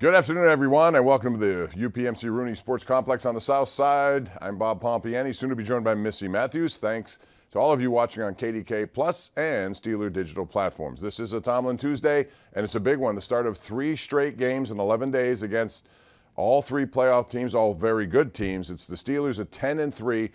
Good afternoon, everyone, and welcome to the UPMC Rooney Sports Complex on the South Side. I'm Bob Pompiani, soon to be joined by Missy Matthews. Thanks to all of you watching on KDK Plus and Steeler digital platforms. This is a Tomlin Tuesday, and it's a big one. The start of 3 straight games in 11 days against all 3 playoff teams, all very good teams. It's the Steelers at 10-3,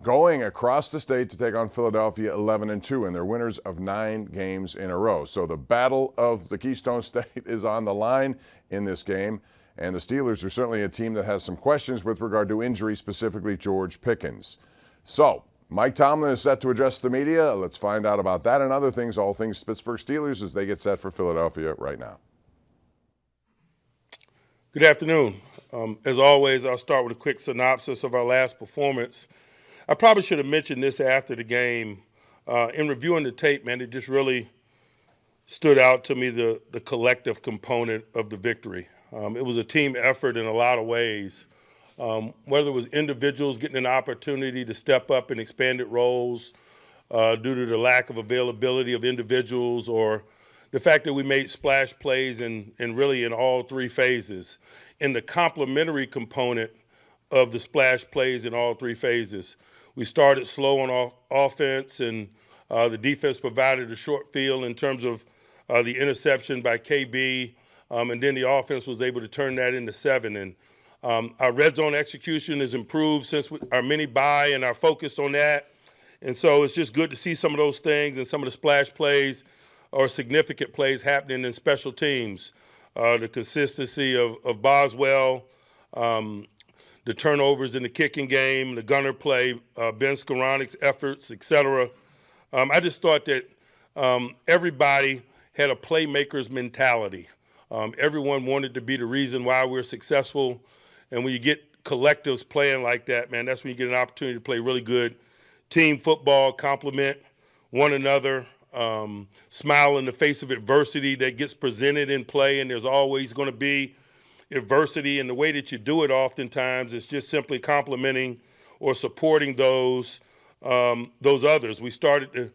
going across the state to take on Philadelphia 11-2, and they're winners of 9 games in a row. So the battle of the Keystone State is on the line in this game, and the Steelers are certainly a team that has some questions with regard to injury, specifically George Pickens. So Mike Tomlin is set to address the media. Let's find out about that and other things, all things Pittsburgh Steelers, as they get set for Philadelphia right now. Good afternoon. As always, I'll start with a quick synopsis of our last performance. I probably should have mentioned this after the game. In reviewing the tape, man, it just really stood out to me, the collective component of the victory. It was a team effort in a lot of ways. Whether it was individuals getting an opportunity to step up in expanded roles due to the lack of availability of individuals, or the fact that we made splash plays in really in all 3 phases. And the complementary component of the splash plays in all 3 phases. We started slow on offense, and the defense provided a short field in terms of the interception by KB, and then the offense was able to turn that into 7. And our red zone execution has improved since our mini bye and our focus on that. And so it's just good to see some of those things and some of the splash plays or significant plays happening in special teams. The consistency of Boswell, the turnovers in the kicking game, the gunner play, Ben Skoranic's efforts, etc. I just thought that everybody had a playmakers mentality. Everyone wanted to be the reason why we're successful. And when you get collectives playing like that, man, that's when you get an opportunity to play really good team football, complement one another, smile in the face of adversity that gets presented in play, and there's always going to be adversity, and the way that you do it oftentimes is just simply complimenting or supporting those others. We started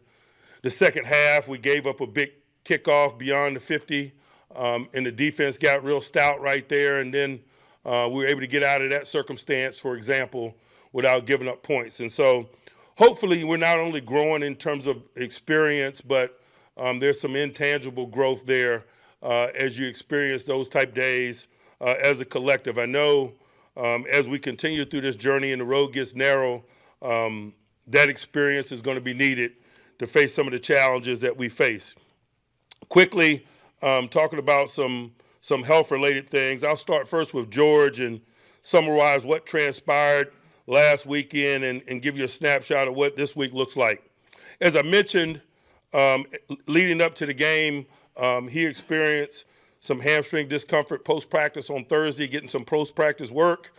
the second half. We gave up a big kickoff beyond the 50, and the defense got real stout right there, and then we were able to get out of that circumstance, for example, without giving up points. And so hopefully we're not only growing in terms of experience, but there's some intangible growth there as you experience those type days as a collective. I know as we continue through this journey and the road gets narrow, that experience is going to be needed to face some of the challenges that we face. Quickly, talking about some health-related things. I'll start first with George and summarize what transpired last weekend and give you a snapshot of what this week looks like. As I mentioned, leading up to the game, he experienced some hamstring discomfort post-practice on Thursday, getting some post-practice work.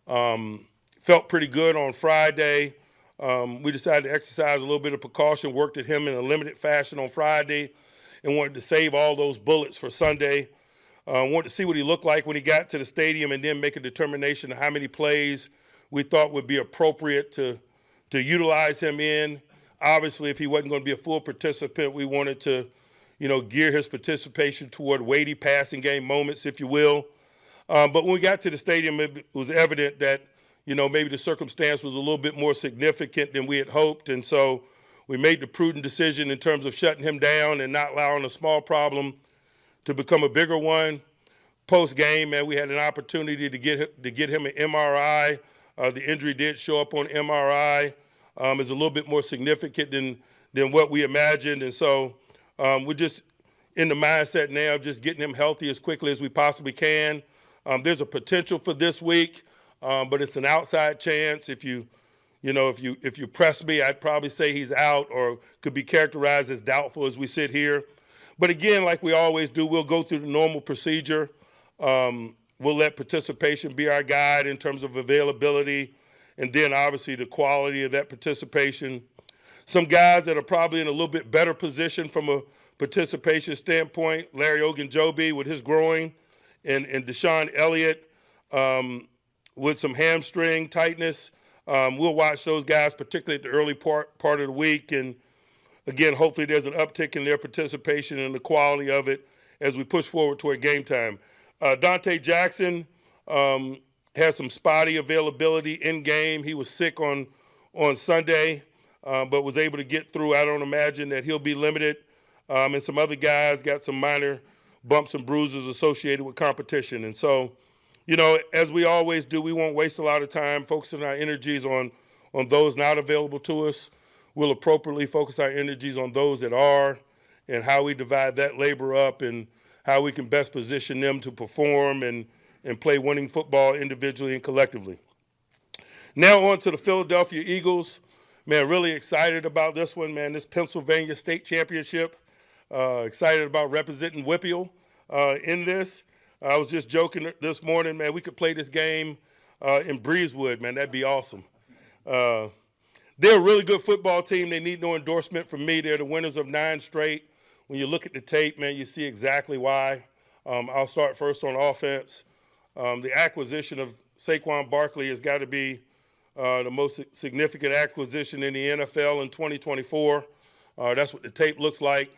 Felt pretty good on Friday. We decided to exercise a little bit of precaution, worked at him in a limited fashion on Friday, and wanted to save all those bullets for Sunday. Wanted to see what he looked like when he got to the stadium and then make a determination of how many plays we thought would be appropriate to utilize him in. Obviously, if he wasn't going to be a full participant, we wanted to gear his participation toward weighty passing game moments, if you will. But when we got to the stadium, it was evident that, maybe the circumstance was a little bit more significant than we had hoped. And so we made the prudent decision in terms of shutting him down and not allowing a small problem to become a bigger one. Post-game, man, we had an opportunity to get him an MRI. The injury did show up on MRI. It's a little bit more significant than what we imagined. And so we're just in the mindset now of just getting him healthy as quickly as we possibly can. There's a potential for this week, but it's an outside chance. If you press me, I'd probably say he's out or could be characterized as doubtful as we sit here. But again, like we always do, we'll go through the normal procedure. We'll let participation be our guide in terms of availability, and then obviously the quality of that participation. Some guys that are probably in a little bit better position from a participation standpoint, Larry Ogunjobi with his groin, and Deshaun Elliott with some hamstring tightness. We'll watch those guys, particularly at the early part of the week. And again, hopefully there's an uptick in their participation and the quality of it as we push forward toward game time. Dante Jackson had some spotty availability in game. He was sick on Sunday, but was able to get through. I don't imagine that he'll be limited. And some other guys got some minor bumps and bruises associated with competition. And so, as we always do, we won't waste a lot of time focusing our energies on those not available to us. We'll appropriately focus our energies on those that are, and how we divide that labor up and how we can best position them to perform and play winning football individually and collectively. Now on to the Philadelphia Eagles. Man, really excited about this one, man. This Pennsylvania State Championship. Excited about representing Whippeal in this. I was just joking this morning, man, we could play this game in Breezewood, man. That'd be awesome. They're a really good football team. They need no endorsement from me. They're the winners of 9 straight. When you look at the tape, man, you see exactly why. I'll start first on offense. The acquisition of Saquon Barkley has got to be the most significant acquisition in the NFL in 2024. That's what the tape looks like.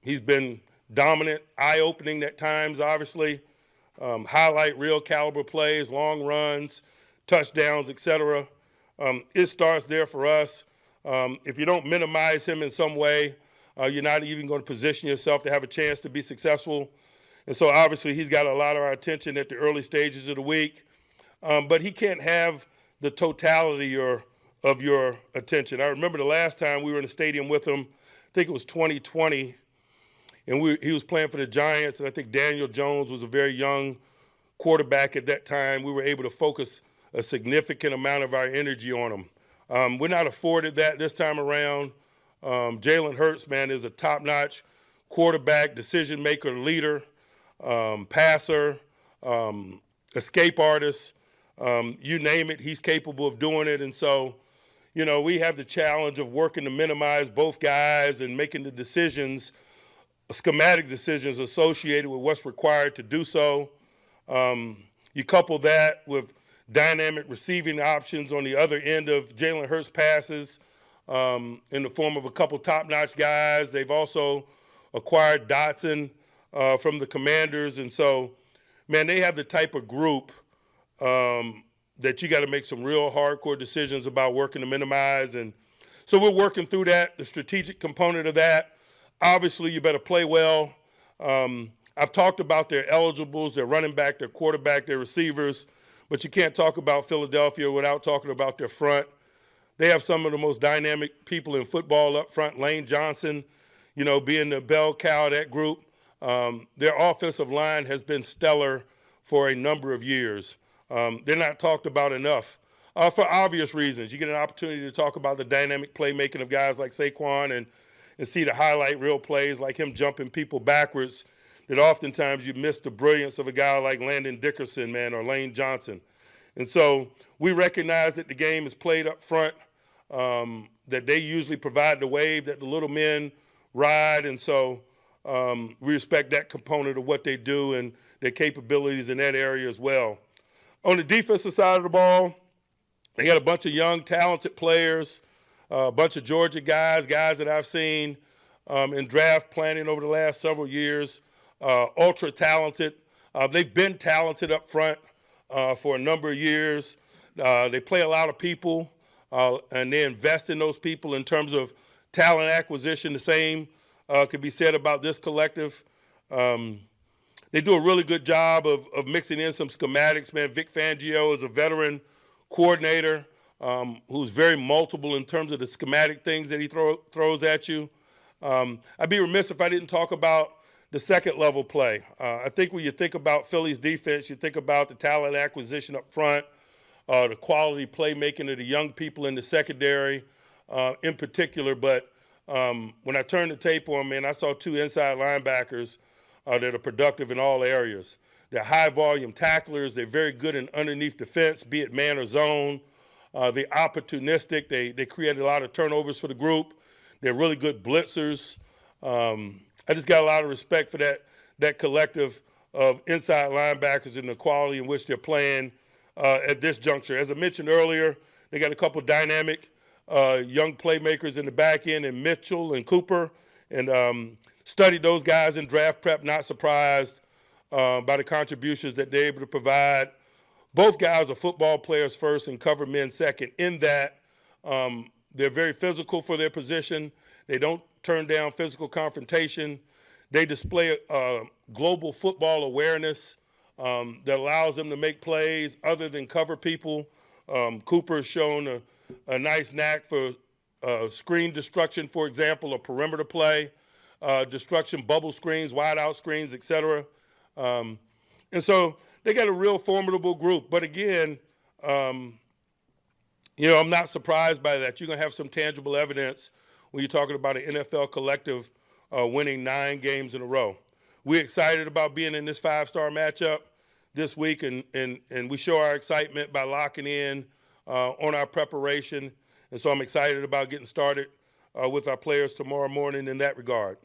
He's been dominant, eye-opening at times, obviously. Highlight real caliber plays, long runs, touchdowns, etc. It starts there for us. If you don't minimize him in some way, you're not even going to position yourself to have a chance to be successful. And so obviously he's got a lot of our attention at the early stages of the week. But he can't have the totality of your attention. I remember the last time we were in the stadium with him, I think it was 2020, and he was playing for the Giants, and I think Daniel Jones was a very young quarterback at that time. We were able to focus a significant amount of our energy on him. We're not afforded that this time around. Jalen Hurts, man, is a top-notch quarterback, decision-maker, leader, passer, escape artist. You name it, he's capable of doing it. And so, we have the challenge of working to minimize both guys and making the decisions, schematic decisions associated with what's required to do so. You couple that with dynamic receiving options on the other end of Jalen Hurts' passes in the form of a couple top-notch guys. They've also acquired Dotson from the Commanders. And so, man, they have the type of group that you got to make some real hardcore decisions about working to minimize. And so we're working through that, the strategic component of that. Obviously, you better play well. I've talked about their eligibles, their running back, their quarterback, their receivers, but you can't talk about Philadelphia without talking about their front. They have some of the most dynamic people in football up front. Lane Johnson, being the bell cow of that group. Their offensive line has been stellar for a number of years. They're not talked about enough for obvious reasons. You get an opportunity to talk about the dynamic playmaking of guys like Saquon and see the highlight reel plays like him jumping people backwards, that oftentimes you miss the brilliance of a guy like Landon Dickerson, man, or Lane Johnson. And so we recognize that the game is played up front, that they usually provide the wave that the little men ride. And so we respect that component of what they do and their capabilities in that area as well. On the defensive side of the ball, they got a bunch of young, talented players, a bunch of Georgia guys that I've seen in draft planning over the last several years, ultra talented. They've been talented up front for a number of years. They play a lot of people, and they invest in those people in terms of talent acquisition. The same could be said about this collective. They do a really good job of mixing in some schematics, man. Vic Fangio is a veteran coordinator who's very multiple in terms of the schematic things that he throws at you. I'd be remiss if I didn't talk about the second-level play. I think when you think about Philly's defense, you think about the talent acquisition up front, the quality playmaking of the young people in the secondary in particular. But when I turned the tape on, man, I saw 2 inside linebackers that are productive in all areas. They're high-volume tacklers. They're very good in underneath defense, be it man or zone. They're opportunistic. They create a lot of turnovers for the group. They're really good blitzers. I just got a lot of respect for that collective of inside linebackers and the quality in which they're playing at this juncture. As I mentioned earlier, they got a couple dynamic young playmakers in the back end, and Mitchell and Cooper, and studied those guys in draft prep, not surprised. by the contributions that they're able to provide. Both guys are football players first and cover men second, in that they're very physical for their position. They don't turn down physical confrontation. They display global football awareness that allows them to make plays other than cover people. Cooper has shown a nice knack for screen destruction, for example, a perimeter play, destruction, bubble screens, wide out screens, etc. And so they got a real formidable group. But again, I'm not surprised by that. You're going to have some tangible evidence when you're talking about an NFL collective winning 9 games in a row. We're excited about being in this 5-star matchup this week, and we show our excitement by locking in on our preparation. And so I'm excited about getting started with our players tomorrow morning in that regard.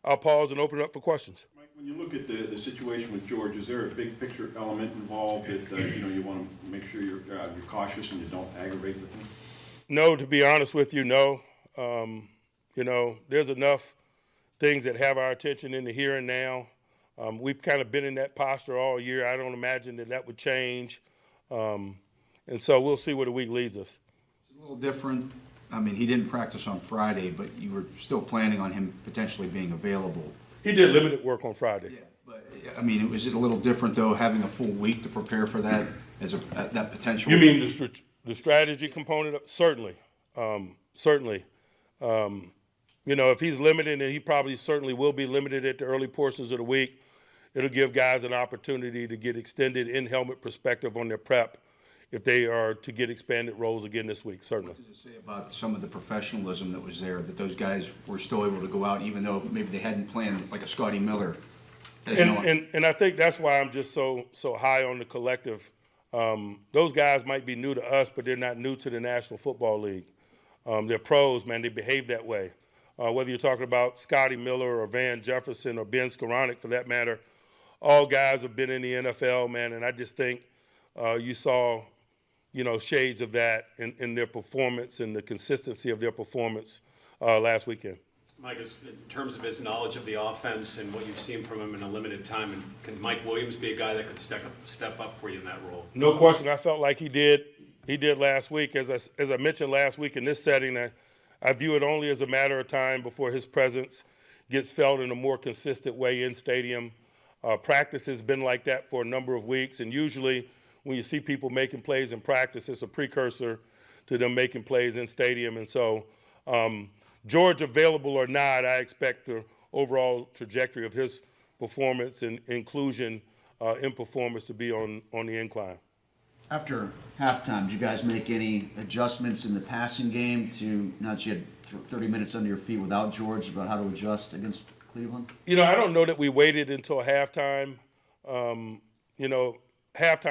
I'll pause and open it up for questions. Mike, when you look at the situation with George, is there a big picture element involved that you want to make sure you're cautious and you don't aggravate with him? No, to be honest with you, no. There's enough things that have our attention in the here and now. We've kind of been in that posture all year. I don't imagine that would change. And so we'll see where the week leads us. It's a little different. I mean, he didn't practice on Friday, but you were still planning on him potentially being available. He did limited work on Friday. Yeah, but I mean, was it a little different though, having a full week to prepare for that as that potential? You mean the strategy component? Certainly, certainly. If he's limited, and he probably certainly will be limited at the early portions of the week, it'll give guys an opportunity to get extended in-helmet perspective on their prep if they are to get expanded roles again this week, certainly. What does it say about some of the professionalism that was there, that those guys were still able to go out even though maybe they hadn't planned, like a Scotty Miller? And I think that's why I'm just so high on the collective. Those guys might be new to us, but they're not new to the National Football League. They're pros, man. They behave that way. Whether you're talking about Scotty Miller or Van Jefferson or Ben Skoranek, for that matter, all guys have been in the NFL, man, and I just think you saw, shades of that in their performance and the consistency of their performance last weekend. Mike, in terms of his knowledge of the offense and what you've seen from him in a limited time, and can Mike Williams be a guy that could step up for you in that role? No question. I felt like he did. He did last week. As I mentioned last week in this setting, I view it only as a matter of time before his presence gets felt in a more consistent way in stadium. Practice has been like that for a number of weeks, and usually when you see people making plays in practice, it's a precursor to them making plays in stadium. And so George available or not, I expect the overall trajectory of his performance and inclusion in performance to be on the incline. After halftime, did you guys make any adjustments in the passing game to, now that you had 30 minutes under your feet without George, about how to adjust against Cleveland? I don't know that we waited until halftime. Halftime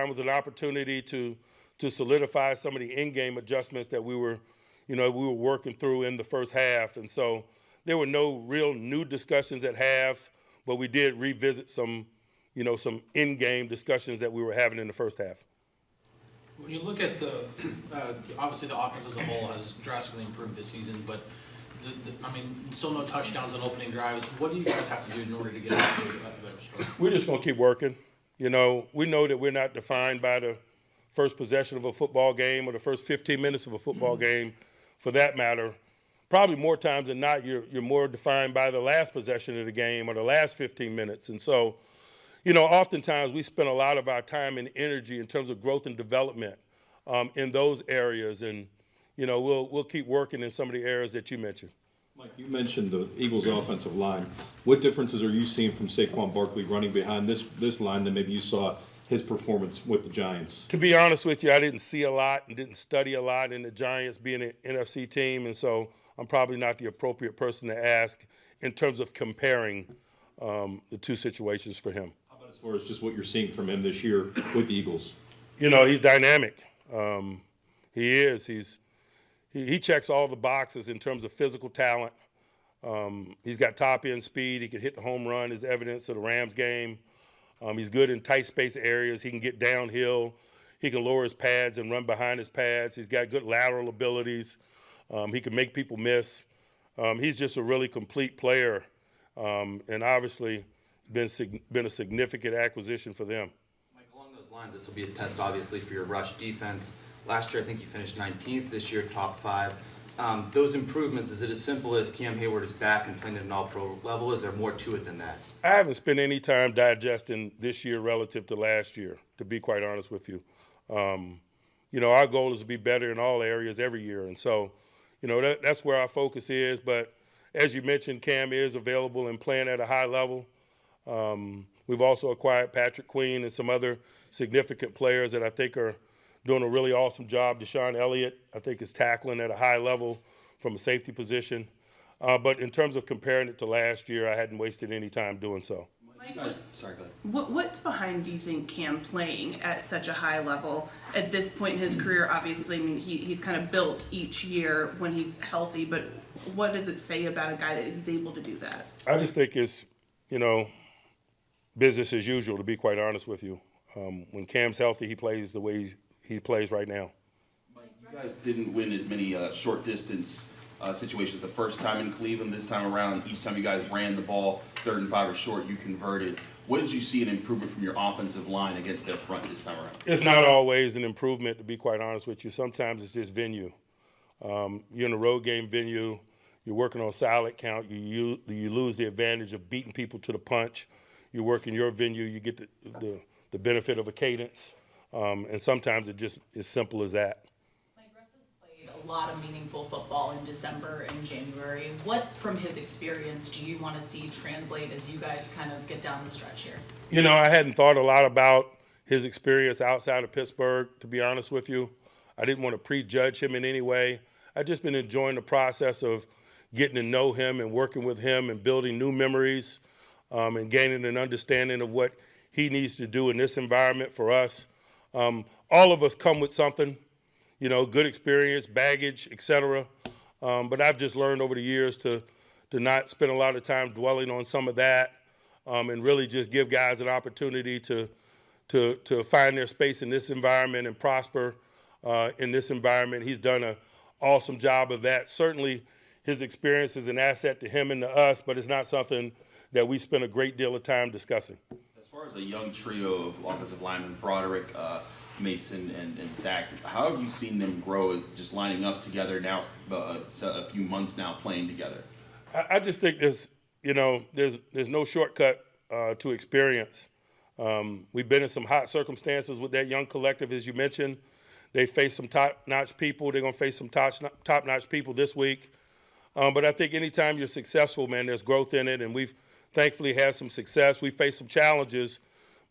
was an opportunity to solidify some of the in-game adjustments that we were working through in the first half. And so there were no real new discussions at halves, but we did revisit some in-game discussions that we were having in the first half. When you look at obviously the offense as a whole has drastically improved this season, but still no touchdowns on opening drives. What do you guys have to do in order to get off to a better start? We're just going to keep working. We know that we're not defined by the first possession of a football game or the first 15 minutes of a football game, for that matter. Probably more times than not, you're more defined by the last possession of the game or the last 15 minutes. And so, oftentimes we spend a lot of our time and energy in terms of growth and development in those areas. And, we'll keep working in some of the areas that you mentioned. Mike, you mentioned the Eagles' offensive line. What differences are you seeing from Saquon Barkley running behind this line than maybe you saw his performance with the Giants? To be honest with you, I didn't see a lot and didn't study a lot in the Giants being an NFC team, and so I'm probably not the appropriate person to ask in terms of comparing the two situations for him. How about as far as just what you're seeing from him this year with the Eagles? He's dynamic. He is. He checks all the boxes in terms of physical talent. He's got top end speed. He can hit the home run, is evidence of the Rams game. He's good in tight space areas. He can get downhill. He can lower his pads and run behind his pads. He's got good lateral abilities. He can make people miss. He's just a really complete player. And obviously, been a significant acquisition for them. Mike, along those lines, this will be a test, obviously, for your rush defense. Last year, I think you finished 19th. This year, top 5. Those improvements, is it as simple as Cam Hayward is back and playing at an all-pro level? Is there more to it than that? I haven't spent any time digesting this year relative to last year, to be quite honest with you. Our goal is to be better in all areas every year. And so, that's where our focus is. But as you mentioned, Cam is available and playing at a high level. We've also acquired Patrick Queen and some other significant players that I think are doing a really awesome job. Deshaun Elliott, I think, is tackling at a high level from a safety position. But in terms of comparing it to last year, I hadn't wasted any time doing so. Mike, sorry, go ahead. What's behind, do you think, Cam playing at such a high level at this point in his career? Obviously, I mean, he's kind of built each year when he's healthy, but what does it say about a guy that he's able to do that? I just think it's, business as usual, to be quite honest with you. When Cam's healthy, he plays the way he plays right now. Mike, you guys didn't win as many short distance situations the first time in Cleveland. This time around, each time you guys ran the ball, 3rd and 5 or short, you converted. What did you see an improvement from your offensive line against their front this time around? It's not always an improvement, to be quite honest with you. Sometimes it's just venue. You're in a road game venue. You're working on silent count. You lose the advantage of beating people to the punch. You work in your venue. You get the benefit of a cadence. And sometimes it just is simple as that. Mike Russ has played a lot of meaningful football in December and January. What, from his experience, do you want to see translate as you guys kind of get down the stretch here? I hadn't thought a lot about his experience outside of Pittsburgh, to be honest with you. I didn't want to prejudge him in any way. I've just been enjoying the process of getting to know him and working with him and building new memories and gaining an understanding of what he needs to do in this environment for us. All of us come with something, good experience, baggage, etc. But I've just learned over the years to not spend a lot of time dwelling on some of that and really just give guys an opportunity to find their space in this environment and prosper in this environment. He's done an awesome job of that. Certainly his experience is an asset to him and to us, but it's not something that we spend a great deal of time discussing. As far as a young trio of offensive linemen, Broderick, Mason, and Zach, how have you seen them grow as just lining up together now, a few months now playing together? I just think there's no shortcut to experience. We've been in some hot circumstances with that young collective, as you mentioned. They face some top-notch people. They're going to face some top-notch people this week. But I think anytime you're successful, man, there's growth in it, and we've thankfully had some success. We've faced some challenges,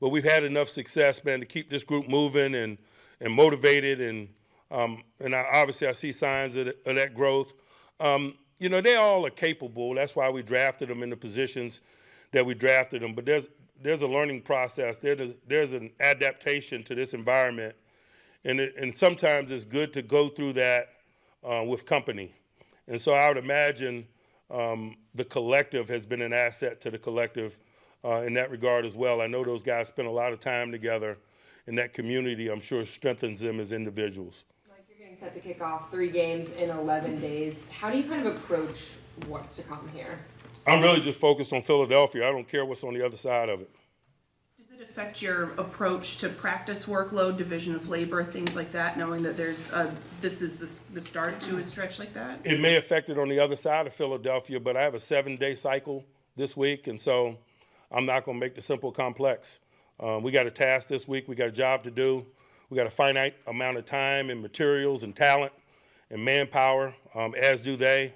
but we've had enough success, man, to keep this group moving and motivated. And obviously I see signs of that growth. They all are capable. That's why we drafted them in the positions that we drafted them. But there's a learning process. There's an adaptation to this environment. And sometimes it's good to go through that with company. And so I would imagine the collective has been an asset to the collective in that regard as well. I know those guys spend a lot of time together, and that community, I'm sure, strengthens them as individuals. Mike, you're getting set to kick off 3 games in 11 days. How do you kind of approach what's to come here? I'm really just focused on Philadelphia. I don't care what's on the other side of it. Does it affect your approach to practice workload, division of labor, things like that, knowing that this is the start to a stretch like that? It may affect it on the other side of Philadelphia, but I have a 7-day cycle this week, and so I'm not going to make the simple complex. We got a task this week. We got a job to do. We got a finite amount of time and materials and talent and manpower, as do they.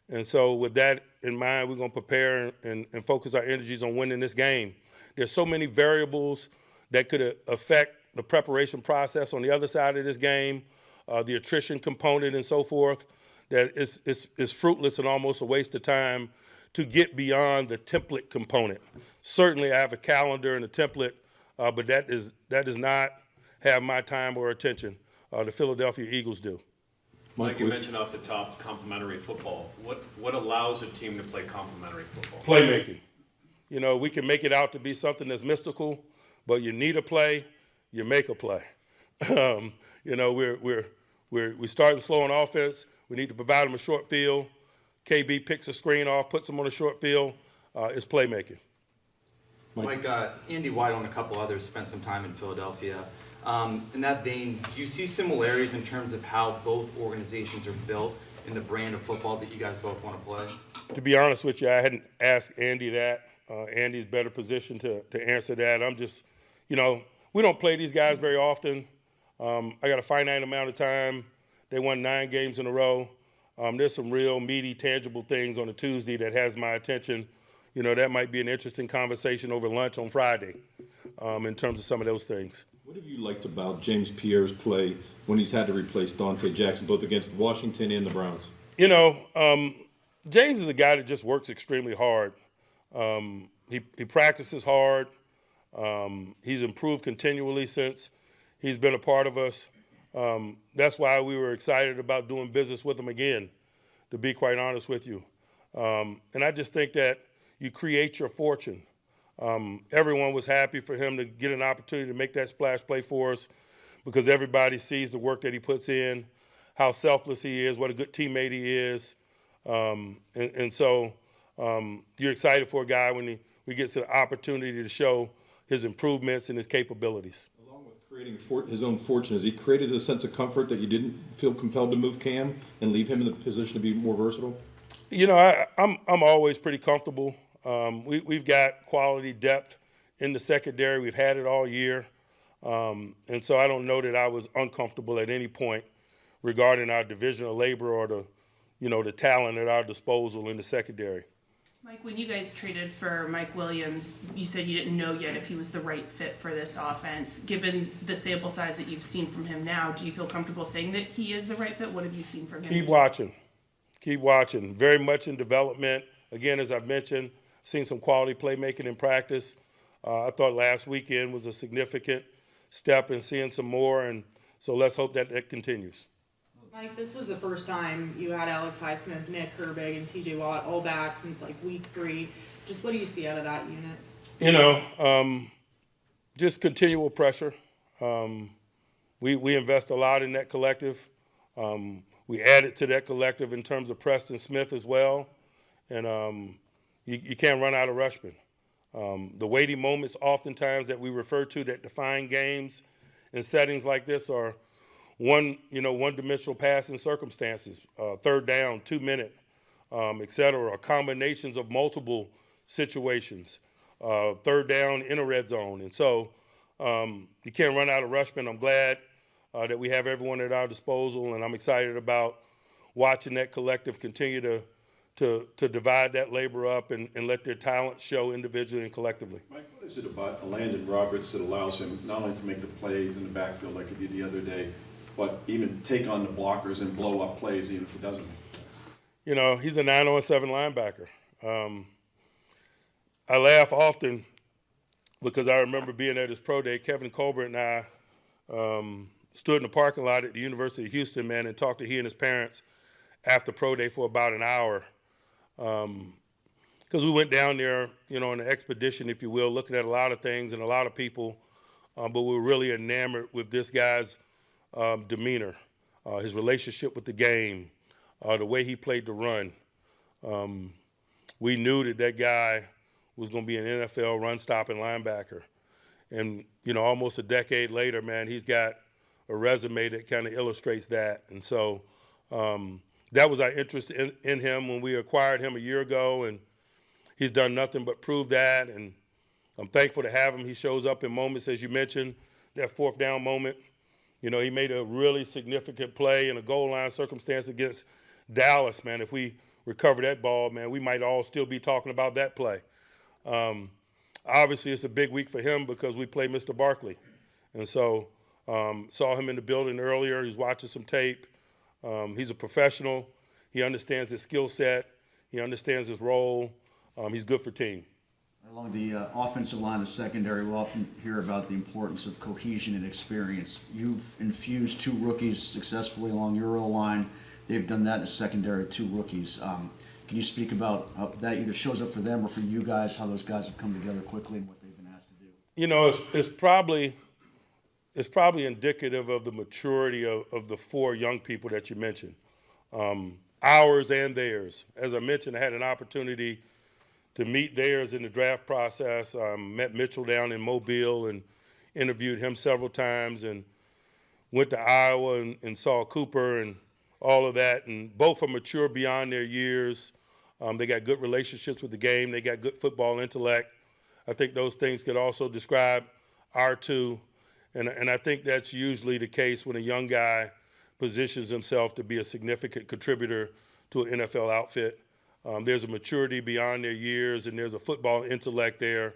And so with that in mind, we're going to prepare and focus our energies on winning this game. There's so many variables that could affect the preparation process on the other side of this game, the attrition component and so forth, that it's fruitless and almost a waste of time to get beyond the template component. Certainly I have a calendar and a template, but that does not have my time or attention. The Philadelphia Eagles do. Mike, you mentioned off the top complementary football. What allows a team to play complementary football? Playmaking. We can make it out to be something that's mystical, but you need a play, you make a play. We started slow on offense. We need to provide them a short field. KB picks a screen off, puts them on a short field. It's playmaking. Mike, Andy White and a couple others spent some time in Philadelphia. In that vein, do you see similarities in terms of how both organizations are built in the brand of football that you guys both want to play? To be honest with you, I hadn't asked Andy that. Andy's better positioned to answer that. I'm just, we don't play these guys very often. I got a finite amount of time. They won 9 games in a row. There's some real meaty, tangible things on a Tuesday that has my attention. That might be an interesting conversation over lunch on Friday in terms of some of those things. What have you liked about James Pierre's play when he's had to replace Dante Jackson, both against Washington and the Browns? James is a guy that just works extremely hard. He practices hard. He's improved continually since he's been a part of us. That's why we were excited about doing business with him again, to be quite honest with you. And I just think that you create your fortune. Everyone was happy for him to get an opportunity to make that splash play for us because everybody sees the work that he puts in, how selfless he is, what a good teammate he is. So you're excited for a guy when he gets an opportunity to show his improvements and his capabilities. Along with creating his own fortune, has he created a sense of comfort that you didn't feel compelled to move Cam and leave him in the position to be more versatile? I'm always pretty comfortable. We've got quality depth in the secondary. We've had it all year. And so I don't know that I was uncomfortable at any point regarding our division of labor or the talent at our disposal in the secondary. Mike, when you guys traded for Mike Williams, you said you didn't know yet if he was the right fit for this offense. Given the sample size that you've seen from him now, do you feel comfortable saying that he is the right fit? What have you seen from him? Keep watching. Keep watching. Very much in development. Again, as I've mentioned, seen some quality playmaking in practice. I thought last weekend was a significant step in seeing some more, and so let's hope that continues. Mike, this was the first time you had Alex Highsmith, Nick Herbig, and TJ Watt all back since week 3. Just what do you see out of that unit? Just continual pressure. We invest a lot in that collective. We added to that collective in terms of Preston Smith as well. And you can't run out of rushmen. The weighty moments oftentimes that we refer to that define games in settings like this are one-dimensional passing circumstances, 3rd down, 2-minute, et cetera, or combinations of multiple situations, 3rd down in a red zone. And so you can't run out of rushmen. I'm glad that we have everyone at our disposal, and I'm excited about watching that collective continue to divide that labor up and let their talent show individually and collectively. Mike, what is it about Landon Roberts that allows him not only to make the plays in the backfield like he did the other day, but even take on the blockers and blow up plays even if he doesn't? He's a 9-on-7 linebacker. I laugh often because I remember being at his pro day. Kevin Colbert and I stood in the parking lot at the University of Houston, man, and talked to he and his parents after pro day for about an hour. Because we went down there, on an expedition, if you will, looking at a lot of things and a lot of people, but we were really enamored with this guy's demeanor, his relationship with the game, the way he played the run. We knew that guy was going to be an NFL run-stopping linebacker. And, almost a decade later, man, he's got a resume that kind of illustrates that. And so that was our interest in him when we acquired him a year ago, and he's done nothing but prove that. And I'm thankful to have him. He shows up in moments, as you mentioned, that 4th down moment. He made a really significant play in a goal line circumstance against Dallas, man. If we recover that ball, man, we might all still be talking about that play. Obviously, it's a big week for him because we play Mr. Barkley. And so saw him in the building earlier. He's watching some tape. He's a professional. He understands his skill set. He understands his role. He's good for team. Along the offensive line, the secondary, we'll often hear about the importance of cohesion and experience. You've infused 2 rookies successfully along your O-line. They've done that in the secondary, 2 rookies. Can you speak about how that either shows up for them or for you guys, how those guys have come together quickly and what they've been asked to do? It's probably indicative of the maturity of the 4 young people that you mentioned, ours and theirs. As I mentioned, I had an opportunity to meet theirs in the draft process. Met Mitchell down in Mobile and interviewed him several times, and went to Iowa and saw Cooper and all of that. And both are mature beyond their years. They got good relationships with the game. They got good football intellect. I think those things could also describe our two. And I think that's usually the case when a young guy positions himself to be a significant contributor to an NFL outfit. There's a maturity beyond their years, and there's a football intellect there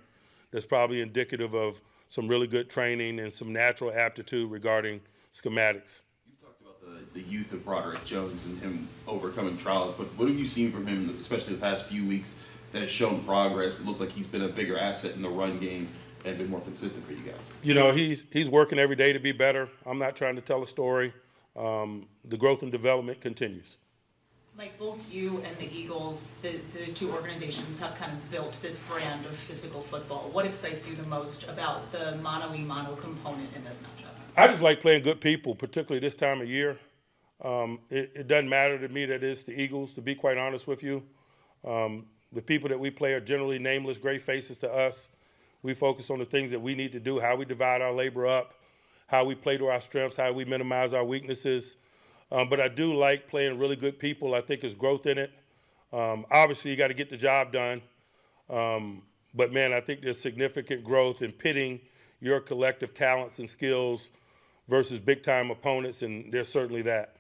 that's probably indicative of some really good training and some natural aptitude regarding schematics. You talked about the youth of Broderick Jones and him overcoming trials, but what have you seen from him, especially the past few weeks, that has shown progress? It looks like he's been a bigger asset in the run game and been more consistent for you guys. You know, he's working every day to be better. I'm not trying to tell a story. The growth and development continues. Like both you and the Eagles, the two organizations have kind of built this brand of physical football. What excites you the most about the mano-a-mano component in this matchup? I just like playing good people, particularly this time of year. It doesn't matter to me that it's the Eagles, to be quite honest with you. The people that we play are generally nameless, great faces to us. We focus on the things that we need to do, how we divide our labor up, how we play to our strengths, how we minimize our weaknesses. But I do like playing really good people. I think there's growth in it. Obviously, you got to get the job done. But, man, I think there's significant growth in pitting your collective talents and skills versus big-time opponents, and there's certainly that.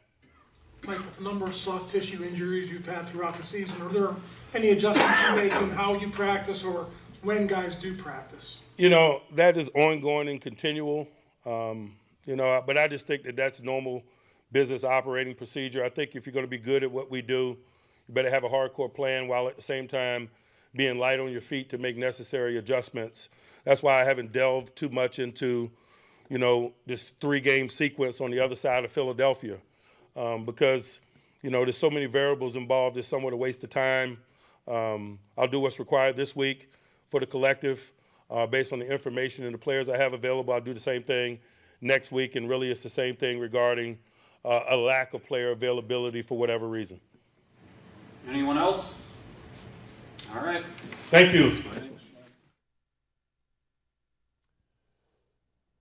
Mike, with the number of soft tissue injuries you've had throughout the season, are there any adjustments you make in how you practice or when guys do practice? You know, that is ongoing and continual. But I just think that that's normal business operating procedure. I think if you're going to be good at what we do, you better have a hardcore plan while at the same time being light on your feet to make necessary adjustments. That's why I haven't delved too much into, this 3-game sequence on the other side of Philadelphia because, there's so many variables involved. It's somewhat a waste of time. I'll do what's required this week for the collective based on the information and the players I have available. I'll do the same thing next week, and really it's the same thing regarding a lack of player availability for whatever reason. Anyone else? All right. Thank you.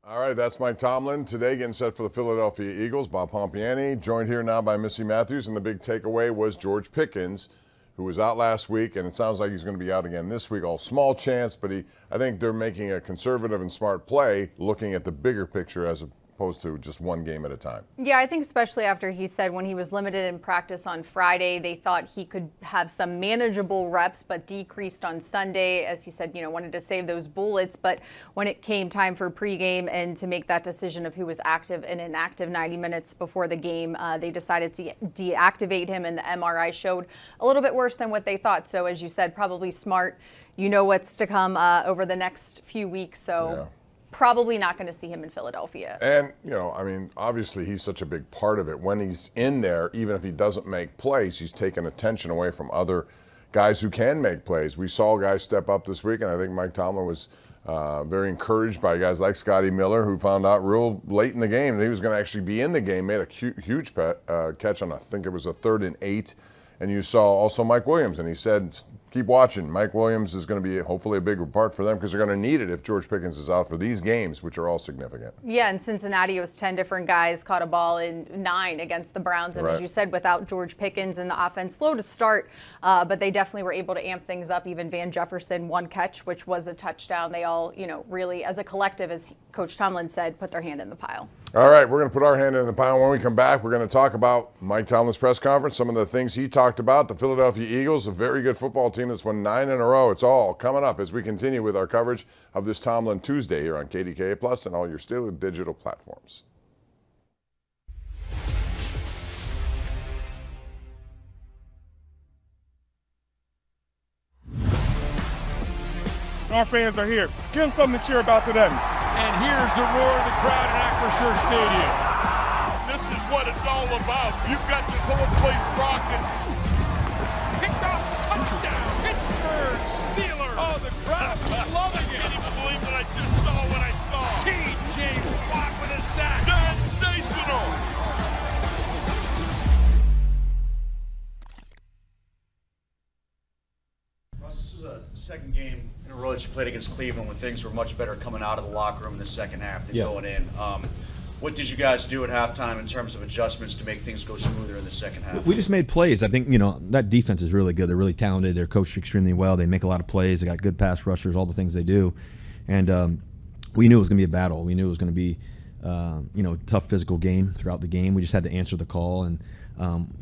All right, that's Mike Tomlin today getting set for the Philadelphia Eagles. Bob Pompiani joined here now by Missy Matthews, and the big takeaway was George Pickens, who was out last week, and it sounds like he's going to be out again this week. All small chance, but I think they're making a conservative and smart play, looking at the bigger picture as opposed to just one game at a time. Yeah, I think especially after he said when he was limited in practice on Friday, they thought he could have some manageable reps, but decreased on Sunday. As he said, wanted to save those bullets. But when it came time for pregame and to make that decision of who was active and inactive 90 minutes before the game, they decided to deactivate him, and the MRI showed a little bit worse than what they thought. So as you said, probably smart. You know what's to come over the next few weeks. So. Yeah. Probably not going to see him in Philadelphia. And, obviously he's such a big part of it. When he's in there, even if he doesn't make plays, he's taking attention away from other guys who can make plays. We saw guys step up this week, and I think Mike Tomlin was very encouraged by guys like Scotty Miller, who found out real late in the game that he was going to actually be in the game, made a huge catch on, I think it was a 3rd and 8. And you saw also Mike Williams, and he said, keep watching. Mike Williams is going to be hopefully a bigger part for them because they're going to need it if George Pickens is out for these games, which are all significant. Yeah, in Cincinnati, it was 10 different guys caught a ball in 9 against the Browns. And as you said, without George Pickens and the offense, slow to start, but they definitely were able to amp things up. Even Van Jefferson, 1 catch, which was a touchdown. They all, really, as a collective, as Coach Tomlin said, put their hand in the pile. All right, we're going to put our hand in the pile. When we come back, we're going to talk about Mike Tomlin's press conference, some of the things he talked about. The Philadelphia Eagles, a very good football team that's won 9 in a row. It's all coming up as we continue with our coverage of this Tomlin Tuesday here on KDKA Plus and all your Steeler digital platforms. Our fans are here. Give them something to cheer about today. And here's the roar of the crowd at Acrisure Stadium. This is what it's all about. You've got this whole place rocking. Picked off, touchdown, Pittsburgh Steelers. Oh, the crowd is loving it. I can't even believe that I just saw what I saw. T.J. Watt with a sack. Sensational. Russ, this is a road that you played against Cleveland when things were much better coming out of the locker room in the second half than going in. What did you guys do at halftime in terms of adjustments to make things go smoother in the second half? We just made plays. I think, that defense is really good. They're really talented. They're coached extremely well. They make a lot of plays. They got good pass rushers, all the things they do. And we knew it was going to be a battle. We knew it was going to be, a tough physical game throughout the game. We just had to answer the call. And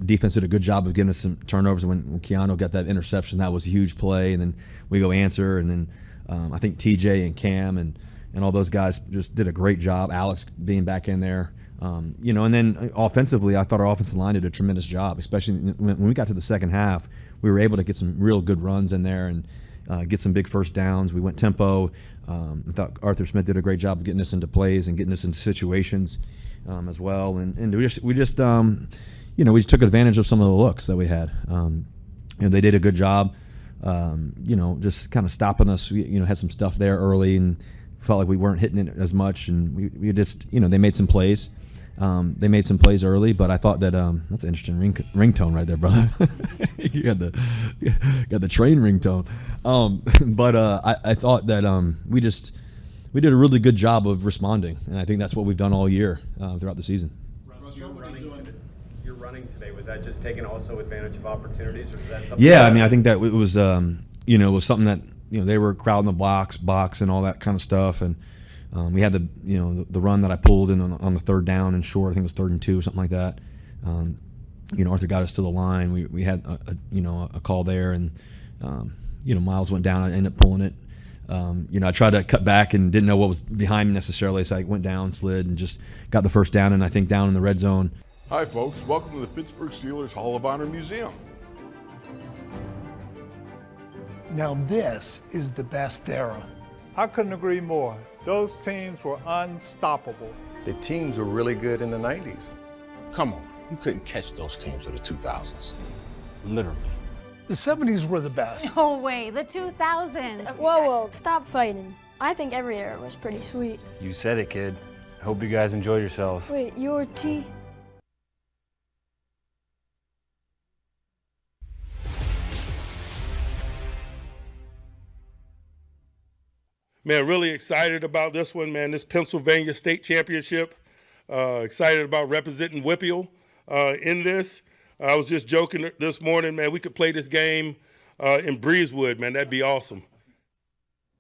defense did a good job of giving us some turnovers. When Keanu got that interception, that was a huge play. And then we go answer. And then I think TJ and Cam and all those guys just did a great job. Alex being back in there, and then offensively, I thought our offensive line did a tremendous job, especially when we got to the second half. We were able to get some real good runs in there and get some big first downs. We went tempo. I thought Arthur Smith did a great job of getting us into plays and getting us into situations as well. And we just took advantage of some of the looks that we had. And they did a good job, just kind of stopping us. We, had some stuff there early and felt like we weren't hitting it as much, and we just, they made some plays. They made some plays early, but I thought that that's an interesting ringtone right there, brother. You got the train ringtone. But I thought that we did a really good job of responding, and I think that's what we've done all year throughout the season. Your running today, was that just taking also advantage of opportunities, or was that something? Yeah, I think that it was it was something that they were crowding the box and all that kind of stuff, and we had the run that I pulled in on the third down and short. I think it was 3rd and 2 or something like that. Arthur got us to the line. We had a call there, and Miles went down. I ended up pulling it. I tried to cut back and didn't know what was behind me necessarily, so I went down, slid, and just got the first down. And I think down in the red zone. Hi, folks. Welcome to the Pittsburgh Steelers Hall of Honor Museum. Now this is the best era. I couldn't agree more. Those teams were unstoppable. The teams were really good in the 90s. Come on, you couldn't catch those teams of the 2000s. Literally. The 70s were the best. No way, the 2000s. Whoa, stop fighting. I think every era was pretty sweet. You said it, kid. Hope you guys enjoyed yourselves. Wait, your T? Man, really excited about this one, man. This Pennsylvania State Championship. Excited about representing Whippeal in this. I was just joking this morning, man. We could play this game in Breezewood, man. That'd be awesome.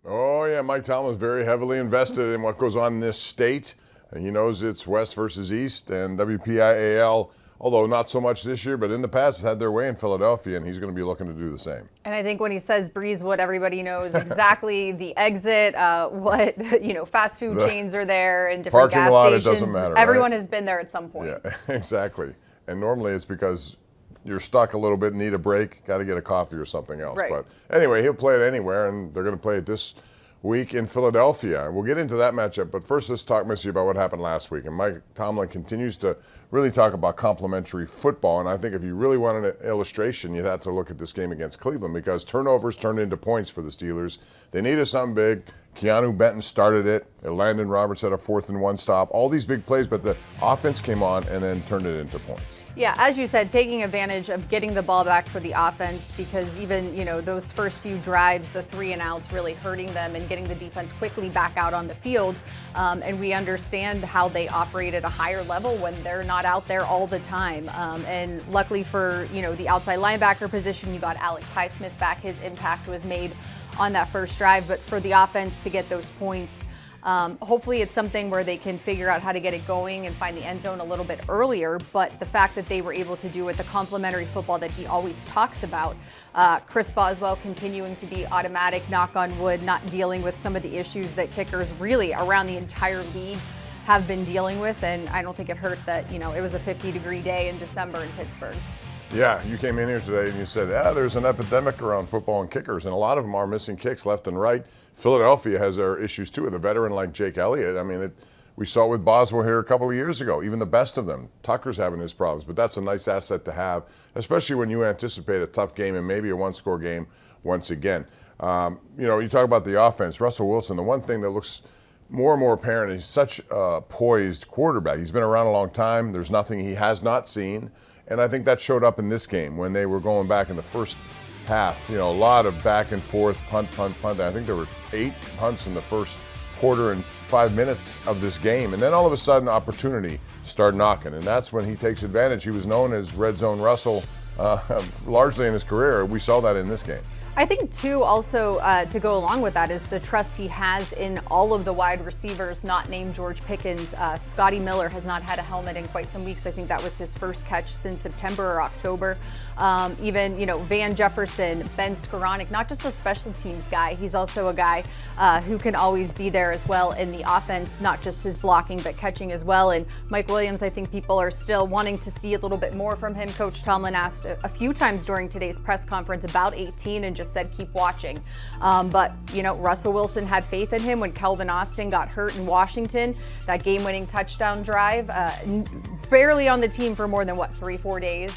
Oh, yeah. Mike Tomlin is very heavily invested in what goes on in this state. And he knows it's West versus East, and WPIAL, although not so much this year, but in the past, has had their way in Philadelphia, and he's going to be looking to do the same. And I think when he says Breezewood, everybody knows exactly the exit, what fast food chains are there, and different parking gas lot, stations. it doesn't matter. Everyone right? has been there at some point. Yeah, exactly. And normally it's because you're stuck a little bit, need a break, got to get a coffee or something else. Right. But anyway, he'll play it anywhere, and they're going to play it this week in Philadelphia. And we'll get into that matchup. But first, let's talk, Missy, about what happened last week. And Mike Tomlin continues to really talk about complementary football. And I think if you really wanted an illustration, you'd have to look at this game against Cleveland, because turnovers turned into points for the Steelers. They needed something big. Keanu Benton started it. Landon Roberts had a 4th and 1 stop. All these big plays, but the offense came on and then turned it into points. Yeah, as you said, taking advantage of getting the ball back for the offense, because even, those first few drives, the 3 and outs really hurting them and getting the defense quickly back out on the field. And we understand how they operate at a higher level when they're not out there all the time. And luckily for, the outside linebacker position, you got Alex Highsmith back. His impact was made on that first drive, but for the offense to get those points, hopefully it's something where they can figure out how to get it going and find the end zone a little bit earlier. But the fact that they were able to do it, the complementary football that he always talks about, Chris Boswell continuing to be automatic, knock on wood, not dealing with some of the issues that kickers really around the entire league have been dealing with. And I don't think it hurt that, it was a 50-degree day in December in Pittsburgh. Yeah, you came in here today and you said, there's an epidemic around football and kickers, and a lot of them are missing kicks left and right. Philadelphia has their issues too with a veteran like Jake Elliott. I mean, we saw it with Boswell here a couple of years ago, even the best of them. Tucker's having his problems, but that's a nice asset to have, especially when you anticipate a tough game and maybe a one-score game once again. You talk about the offense. Russell Wilson, the one thing that looks more and more apparent, he's such a poised quarterback. He's been around a long time. There's nothing he has not seen. And I think that showed up in this game when they were going back in the first half. You know, a lot of back and forth, punt. I think there were 8 punts in the first quarter and 5 minutes of this game. And then all of a sudden, opportunity started knocking. And that's when he takes advantage. He was known as Red Zone Russell largely in his career. We saw that in this game. I think, too, also to go along with that is the trust he has in all of the wide receivers not named George Pickens. Scotty Miller has not had a helmet in quite some weeks. I think that was his first catch since September or October. Even, Van Jefferson, Ben Skoranek, not just a special teams guy. He's also a guy who can always be there as well in the offense, not just his blocking, but catching as well. And Mike Williams, I think people are still wanting to see a little bit more from him. Coach Tomlin asked a few times during today's press conference about 18 and just said keep watching. But Russell Wilson had faith in him when Kelvin Austin got hurt in Washington. That game-winning touchdown drive, barely on the team for more than 3-4 days.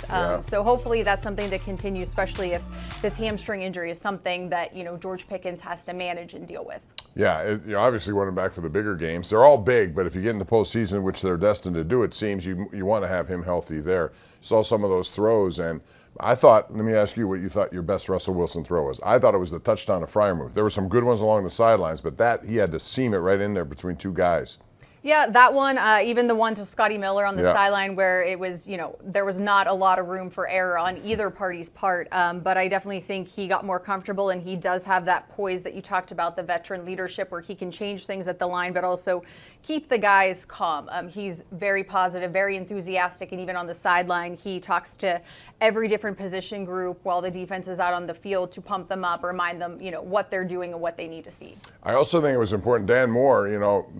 So hopefully that's something that continues, especially if this hamstring injury is something that George Pickens has to manage and deal with. Yeah, obviously running back for the bigger games. They're all big, but if you get in the postseason, which they're destined to do, it seems you want to have him healthy there. Saw some of those throws, and I thought, let me ask you what you thought your best Russell Wilson throw was. I thought it was the touchdown to Freiermuth. There were some good ones along the sidelines, but that he had to seam it right in there between 2 guys. Yeah, that one, even the one to Scotty Miller on the sideline where it was, there was not a lot of room for error on either party's part. But I definitely think he got more comfortable, and he does have that poise that you talked about, the veteran leadership where he can change things at the line, but also keep the guys calm. He's very positive, very enthusiastic, and even on the sideline, he talks to every different position group while the defense is out on the field to pump them up, remind them, what they're doing and what they need to see. I also think it was important. Dan Moore,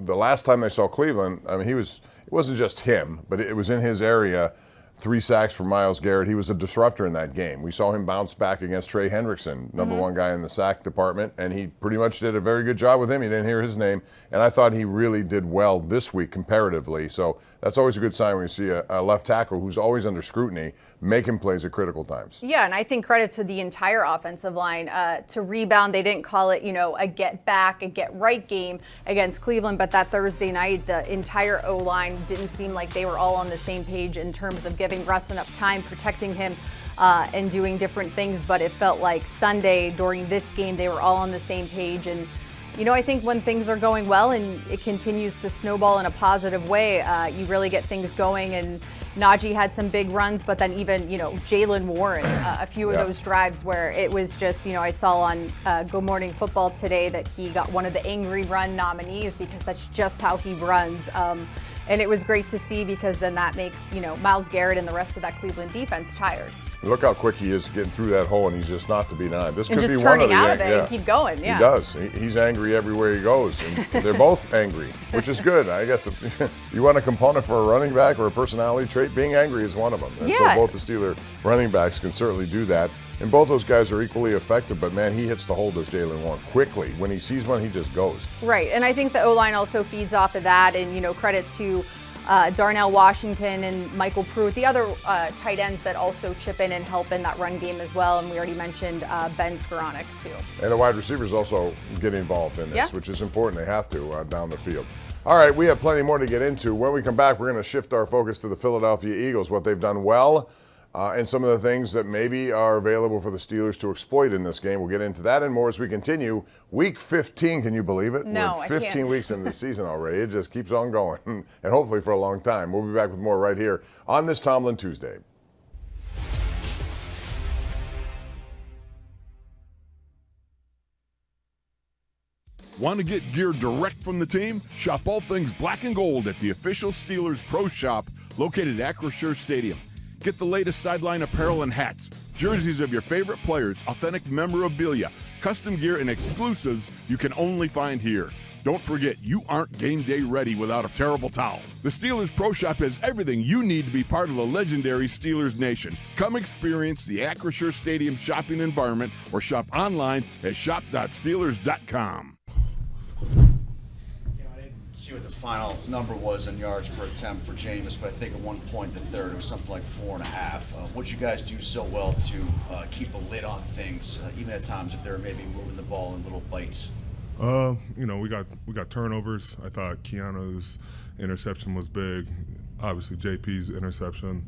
the last time they saw Cleveland, I mean, it wasn't just him, but it was in his area. 3 sacks for Myles Garrett. He was a disruptor in that game. We saw him bounce back against Trey Hendrickson, number 1 guy in the sack department, and he pretty much did a very good job with him. You didn't hear his name, and I thought he really did well this week comparatively. So that's always a good sign when you see a left tackle who's always under scrutiny making plays at critical times. Yeah, and I think credit to the entire offensive line to rebound. They didn't call it, a get back, a get right game against Cleveland, but that Thursday night, the entire O-line didn't seem like they were all on the same page in terms of giving Russ enough time, protecting him, and doing different things. But it felt like Sunday during this game, they were all on the same page. And, I think when things are going well and it continues to snowball in a positive way, you really get things going. And Najee had some big runs, but then even, Jaylen Warren, a few of those drives where it was just, I saw on Good Morning Football today that he got one of the angry run nominees because that's just how he runs. And it was great to see because then that makes, Myles Garrett and the rest of that Cleveland defense tired. Look how quick he is getting through that hole, and he's just not to be denied. This and could just be one of turning the out of it and keep going. Yeah, he does. He's angry everywhere he goes, and they're both angry, which is good. I guess if you want a component for a running back or a personality trait, being angry is one of them. And so both the Steeler running backs can certainly do that. And both those guys are equally effective, but man, he hits the hole, does Jaylen Warren, quickly. When he sees one, he just goes. Right, and I think the O-line also feeds off of that, and credit to Darnell Washington and Michael Pruitt, the other tight ends that also chip in and help in that run game as well. And we already mentioned Ben Skoranek too. And the wide receivers also get involved in this, which is important. They have to down the field. All right, we have plenty more to get into. When we come back, we're going to shift our focus to the Philadelphia Eagles, what they've done well, and some of the things that maybe are available for the Steelers to exploit in this game. We'll get into that and more as we continue. Week 15, can you believe it? No, We're 15 weeks into the season already. It just keeps on going, and hopefully for a long time. We'll be back with more right here on this Tomlin Tuesday. Want to get gear direct from the team? Shop all things black and gold at the official Steelers Pro Shop located at Acrisure Stadium. Get the latest sideline apparel and hats, jerseys of your favorite players, authentic memorabilia, custom gear, and exclusives you can only find here. Don't forget, you aren't game day ready without a terrible towel. The Steelers Pro Shop has everything you need to be part of the legendary Steelers Nation. Come experience the Acrisure Stadium shopping environment or shop online at shop.steelers.com. See what the final number was in yards per attempt for Jameis, but I think at one point in the third it was something like 4.5. What'd you guys do so well to keep a lid on things, even at times if they were maybe moving the ball in little bites? We got turnovers. I thought Keanu's interception was big. Obviously JP's interception.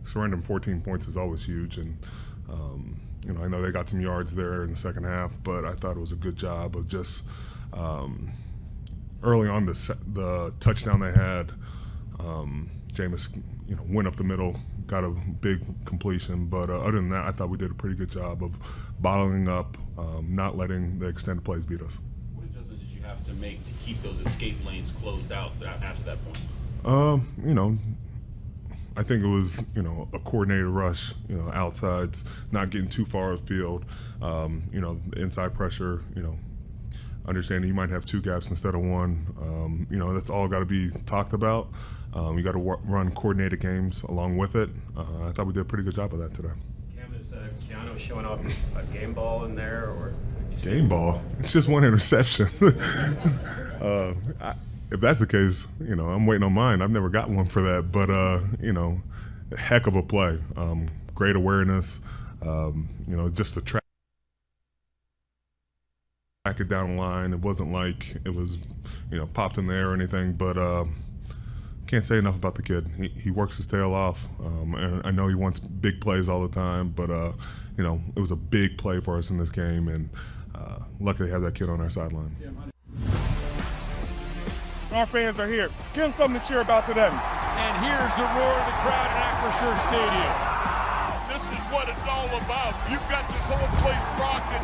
surrendering 14 points is always huge. And, I know they got some yards there in the second half, but I thought it was a good job of just early on the touchdown they had. Jameis, went up the middle, got a big completion. But other than that, I thought we did a pretty good job of bottling up, not letting the extended plays beat us. What adjustments did you have to make to keep those escape lanes closed out after that point? I think it was, a coordinated rush, outsides, not getting too far afield, the inside pressure, understanding you might have two gaps instead of one. That's all got to be talked about. You got to run coordinated games along with it. I thought we did a pretty good job of that today. Cam, is Keanu showing off a game ball in there, or? Game ball? It's just one interception. If that's the case, I'm waiting on mine. I've never got one for that, but a heck of a play. Great awareness. Just to track it down the line. It wasn't like it was, popped in the air or anything, but can't say enough about the kid. He works his tail off, and I know he wants big plays all the time, but it was a big play for us in this game, and luckily to have that kid on our sideline. Our fans are here. Give them something to cheer about today. And here's the roar of the crowd in Acrisure Stadium. This is what it's all about. You've got this whole place rocking.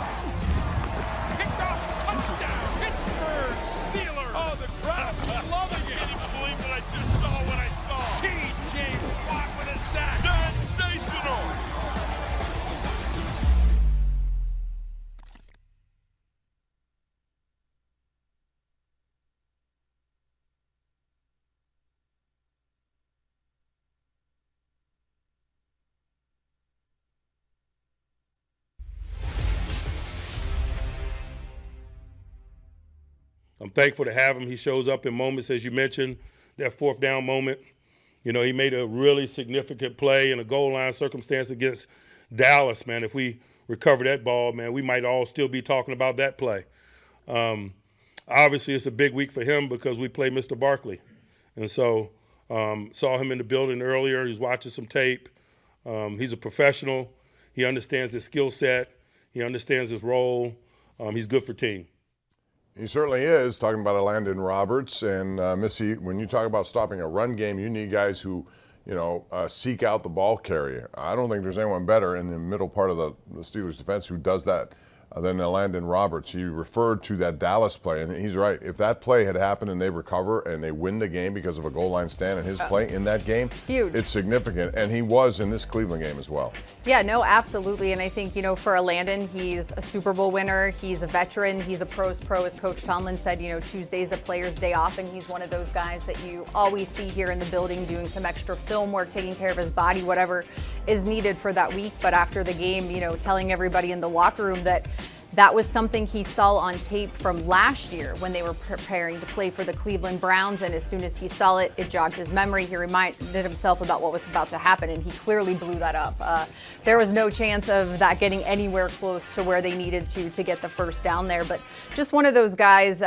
Picked off, touchdown, Pittsburgh Steelers. Oh, the crowd is loving it. I can't even believe what I just saw when I saw T.J. Watt with a sack. Sensational. I'm thankful to have him. He shows up in moments, as you mentioned, that fourth down moment. He made a really significant play in a goal line circumstance against Dallas, man. If we recover that ball, man, we might all still be talking about that play. Obviously, it's a big week for him because we play Mr. Barkley. And so saw him in the building earlier. He's watching some tape. He's a professional. He understands his skill set. He understands his role. He's good for team. He certainly is, talking about Landon Roberts. And, Missy, when you talk about stopping a run game, you need guys who, seek out the ball carrier. I don't think there's anyone better in the middle part of the Steelers defense who does that than Landon Roberts. He referred to that Dallas play, and he's right. If that play had happened and they recover and they win the game because of a goal line stand and his play in that game, huge. It's significant. And he was in this Cleveland game as well. Yeah, no, absolutely. And I think, for a Landon, he's a Super Bowl winner. He's a veteran. He's a pro's pro, as Coach Tomlin said. Tuesday's a player's day off, and he's one of those guys that you always see here in the building doing some extra film work, taking care of his body, whatever is needed for that week. But after the game, telling everybody in the locker room that was something he saw on tape from last year when they were preparing to play for the Cleveland Browns. And as soon as he saw it, it jogged his memory. He reminded himself about what was about to happen, and he clearly blew that up. There was no chance of that getting anywhere close to where they needed to get the first down there. But just one of those guys,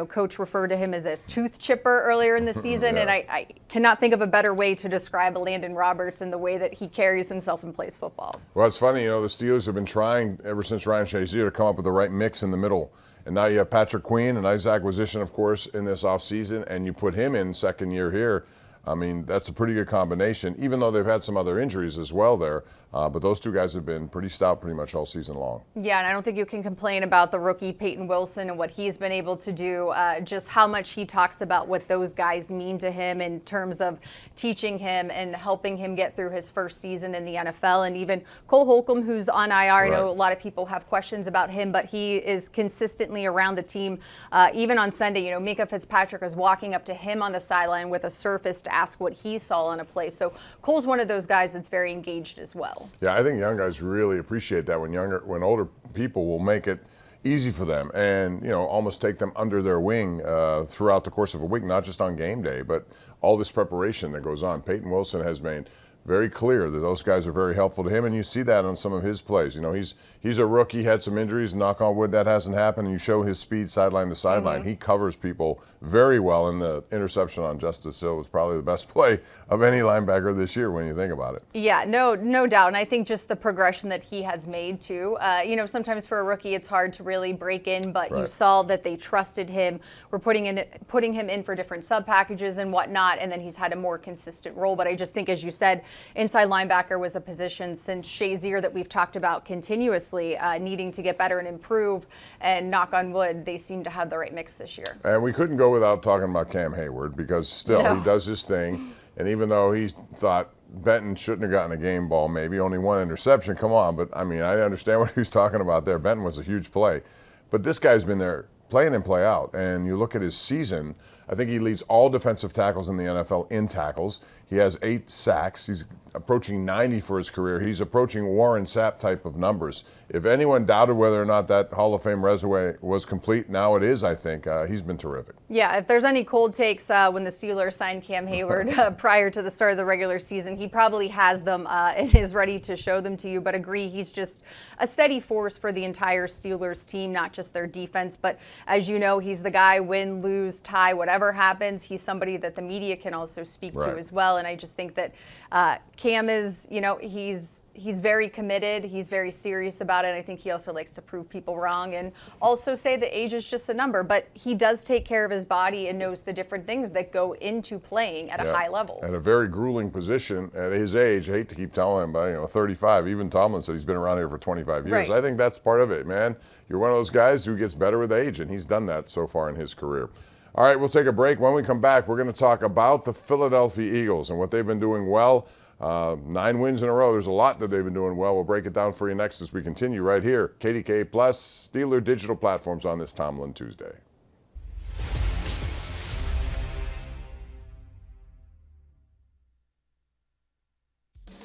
Coach referred to him as a tooth chipper earlier in the season. Yeah. And I cannot think of a better way to describe a Landon Roberts and the way that he carries himself and plays football. Well, it's funny, the Steelers have been trying ever since Ryan Shazier to come up with the right mix in the middle. And now you have Patrick Queen, a nice acquisition, of course, in this offseason, and you put him in second year here. I mean, that's a pretty good combination, even though they've had some other injuries as well there. But those two guys have been pretty stout pretty much all season long. Yeah, and I don't think you can complain about the rookie Peyton Wilson and what he's been able to do, just how much he talks about what those guys mean to him in terms of teaching him and helping him get through his first season in the NFL. And even Cole Holcomb, who's on IR, I know a lot of people have questions about him, but he is consistently around the team. Even on Sunday, Minkah Fitzpatrick was walking up to him on the sideline with a surface to ask what he saw on a play. So Cole's one of those guys that's very engaged as well. Yeah, I think young guys really appreciate that when older people will make it easy for them and, almost take them under their wing throughout the course of a week, not just on game day, but all this preparation that goes on. Peyton Wilson has made very clear that those guys are very helpful to him, and you see that on some of his plays. You know, he's a rookie, had some injuries, knock on wood that hasn't happened, and you show his speed sideline to sideline. He covers people very well, and the interception on Justice Hill was probably the best play of any linebacker this year when you think about it. Yeah, no doubt. And I think just the progression that he has made too. You know, sometimes for a rookie it's hard to really break in, but you saw that they trusted him. We're putting him in for different sub packages and whatnot, and then he's had a more consistent role. But I just think, as you said, inside linebacker was a position since Shazier that we've talked about continuously, needing to get better and improve. And knock on wood, they seem to have the right mix this year. And we couldn't go without talking about Cam Hayward, because still he does his thing. And even though he thought Benton shouldn't have gotten a game ball, maybe only one interception, come on. But I mean, I understand what he was talking about there. Benton was a huge play. But this guy's been there play in and play out. And you look at his season, I think he leads all defensive tackles in the NFL in tackles. He has 8 sacks. He's approaching 90 for his career. He's approaching Warren Sapp type of numbers. If anyone doubted whether or not that Hall of Fame resume was complete, now it is, I think. He's been terrific. Yeah, if there's any cold takes when the Steelers signed Cam Hayward prior to the start of the regular season, he probably has them and is ready to show them to you. But agree, he's just a steady force for the entire Steelers team, not just their defense. But as you know, he's the guy, win, lose, tie, whatever happens, he's somebody that the media can also speak to as well. And I just think that Cam is, you know, he's very committed. He's very serious about it. I think he also likes to prove people wrong and also say that age is just a number. But he does take care of his body and knows the different things that go into playing at a high level. At a very grueling position at his age. I hate to keep telling him, but 35. Even Tomlin said he's been around here for 25 years. I think that's part of it, man. You're one of those guys who gets better with age, and he's done that so far in his career. All right, we'll take a break. When we come back, we're going to talk about the Philadelphia Eagles and what they've been doing well. 9 wins in a row. There's a lot that they've been doing well. We'll break it down for you next as we continue right here. KDK Plus, Steeler digital platforms on this Tomlin Tuesday.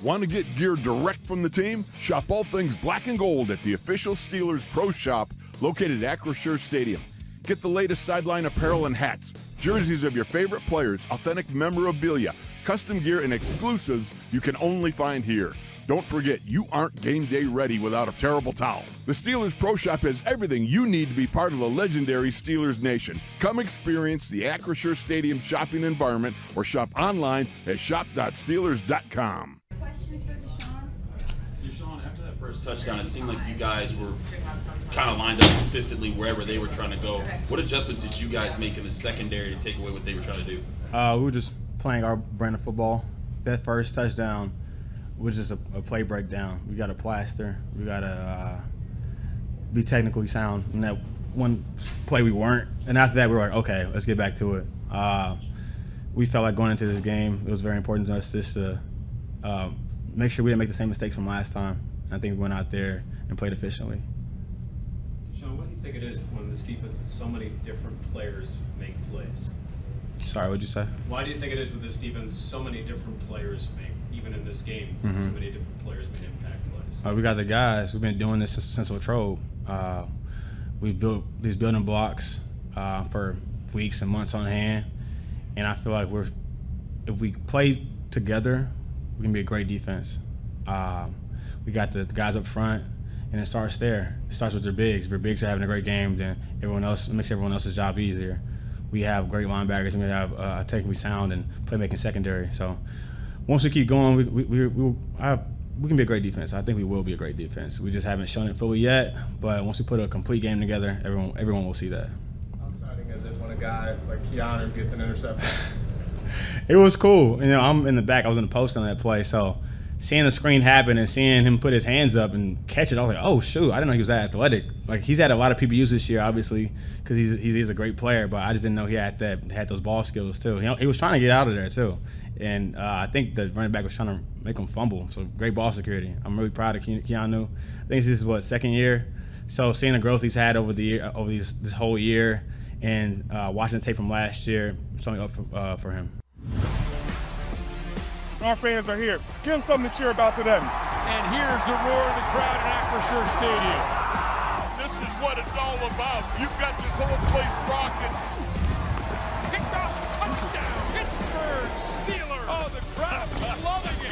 Want to get gear direct from the team? Shop all things black and gold at the official Steelers Pro Shop located at Acrisure Stadium. Get the latest sideline apparel and hats, jerseys of your favorite players, authentic memorabilia, custom gear, and exclusives you can only find here. Don't forget, you aren't game day ready without a terrible towel. The Steelers Pro Shop has everything you need to be part of the legendary Steelers Nation. Come experience the Acrisure Stadium shopping environment or shop online at shop.steelers.com. Questions for Deshaun? Deshaun, after that first touchdown, it seemed like you guys were kind of lined up consistently wherever they were trying to go. What adjustments did you guys make in the secondary to take away what they were trying to do? We were just playing our brand of football. That first touchdown was just a play breakdown. We got to plaster. We got to be technically sound. And that one play we weren't. And after that, we were like, okay, let's get back to it. We felt like going into this game, it was very important to us just to make sure we didn't make the same mistakes from last time. I think we went out there and played efficiently. Sean, what do you think it is when this defense has so many different players make plays? Sorry, what'd you say? Why do you think it is with this defense so many different players make, even in this game, so many different players make impact plays? We got the guys. We've been doing this since Latrobe. We've built these building blocks for weeks and months on hand, and I feel like if we play together, we can be a great defense. We got the guys up front, and it starts there. It starts with their bigs. If their bigs are having a great game, then everyone else makes everyone else's job easier. We have great linebackers, and we have technically sound and playmaking secondary. So once we keep going, we can be a great defense. I think we will be a great defense. We just haven't shown it fully yet, but once we put a complete game together, everyone will see that. How exciting is it when a guy like Keanu gets an interception? It was cool. I'm in the back. I was in the post on that play, so seeing the screen happen and seeing him put his hands up and catch it, I was like, oh, shoot, I didn't know he was that athletic. Like, he's had a lot of PBUs this year, obviously, because he's a great player, but I just didn't know he had those ball skills, too. He was trying to get out of there, too. And I think the running back was trying to make him fumble, so great ball security. I'm really proud of Keanu. I think this is, second year? So seeing the growth he's had over this whole year and watching the tape from last year, something up for him. Our fans are here. Give them something to cheer about today. And here's the roar of the crowd at Acrisure Stadium. This is what it's all about. You've got this whole place rocking. Picked off, touchdown, Pittsburgh Steelers. Oh, the crowd is loving it.